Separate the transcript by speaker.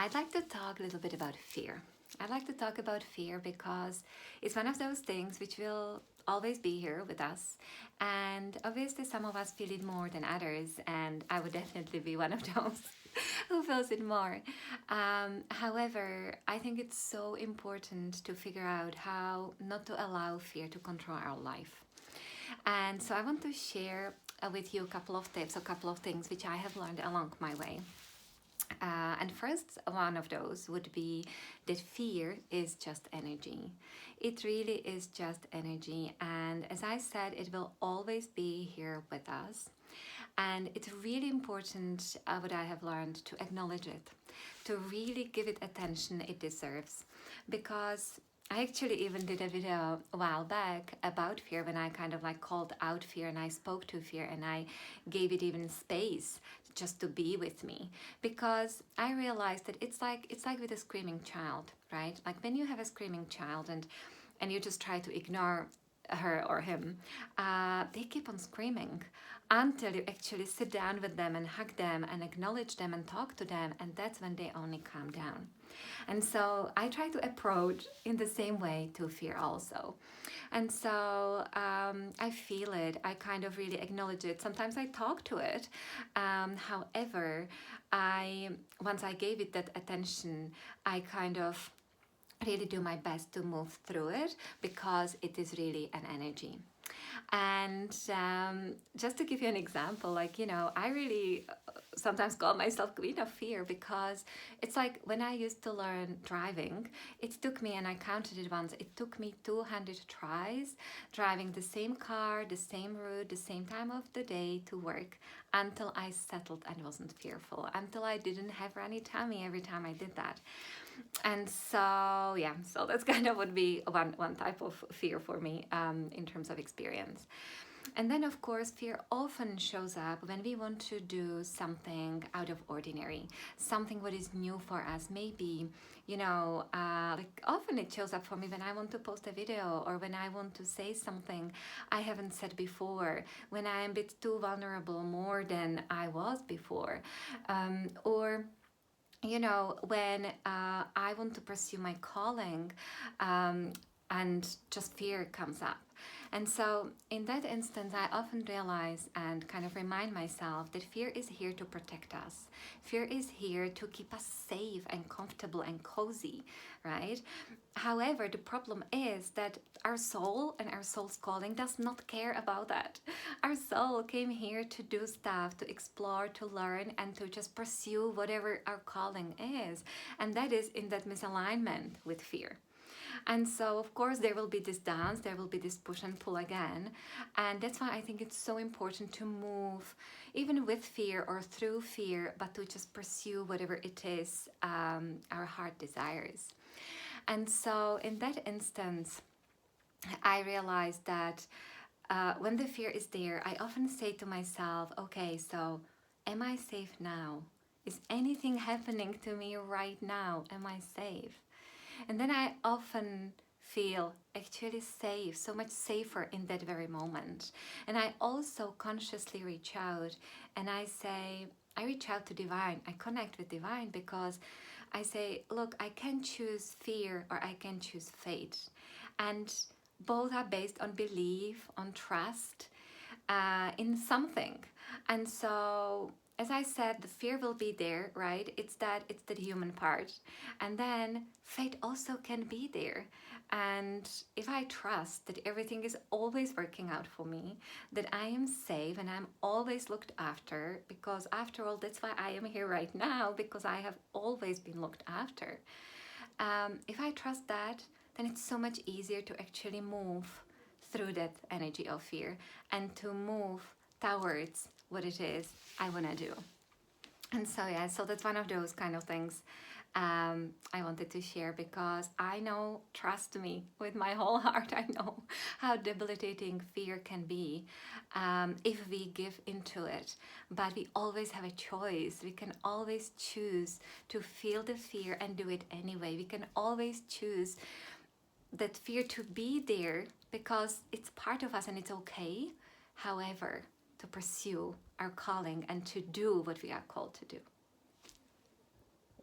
Speaker 1: I'd like to talk a little bit about fear. I'd like to talk about fear because it's one of those things which will always be here with us. And obviously, some of us feel it more than others, and I would definitely be one of those who feels it more. However, I think it's so important to figure out how not to allow fear to control our life. And so I want to share with you a couple of tips, a couple of things which I have learned along my way. And first one of those would be that fear is just energy. It really is just energy. And as I said, it will always be here with us. And it's really important, what I have learned, to acknowledge it, to really give it attention it deserves. Because I actually even did a video a while back about fear when I kind of like called out fear and I spoke to fear and I gave it even space just to be with me, because I realized that it's like with a screaming child, right? Like when you have a screaming child and you just try to ignore her or him, they keep on screaming until you actually sit down with them and hug them and acknowledge them and talk to them, and that's when they only calm down. And so I try to approach in the same way to fear also. And so I feel it, I kind of really acknowledge it. Sometimes I talk to it. However, once I gave it that attention, I kind of really do my best to move through it because it is really an energy. And just to give you an example, I really sometimes call myself queen of fear, because it's like when I used to learn driving, it took me, and I counted it once, it took me 200 tries driving the same car, the same route, the same time of the day to work, until I settled and wasn't fearful, until I didn't have runny tummy every time I did that. And so that's kind of would be one type of fear for me, in terms of experience. And then of course fear often shows up when we want to do something out of ordinary, something what is new for us. Maybe like often it shows up for me when I want to post a video, or when I want to say something I haven't said before, when I am a bit too vulnerable more than I was before, or when I want to pursue my calling, and just fear comes up. And so in that instance, I often realize and kind of remind myself that fear is here to protect us. Fear is here to keep us safe and comfortable and cozy, right? However, the problem is that our soul and our soul's calling does not care about that. Our soul came here to do stuff, to explore, to learn, and to just pursue whatever our calling is. And that is in that misalignment with fear. And so, of course, there will be this dance, there will be this push and pull again. And that's why I think it's so important to move, even with fear or through fear, but to just pursue whatever it is our heart desires. And so, in that instance, I realized that when the fear is there, I often say to myself, okay, so am I safe now? Is anything happening to me right now? Am I safe? And then I often feel actually safe, so much safer in that very moment. And I also consciously reach out and I reach out to divine, I connect with divine, because I say, look, I can choose fear or I can choose fate. And both are based on belief, on trust in something. And so, as I said, the fear will be there, right? It's the human part. And then fate also can be there. And if I trust that everything is always working out for me, that I am safe and I'm always looked after, because after all, that's why I am here right now, because I have always been looked after. If I trust that, then it's so much easier to actually move through that energy of fear and to move towards what it is I want to do. And so that's one of those kind of things I wanted to share, because I know, trust me, with my whole heart, I know how debilitating fear can be if we give into it. But we always have a choice. We can always choose to feel the fear and do it anyway. We can always choose that fear to be there because it's part of us and it's okay. However, to pursue our calling and to do what we are called to do.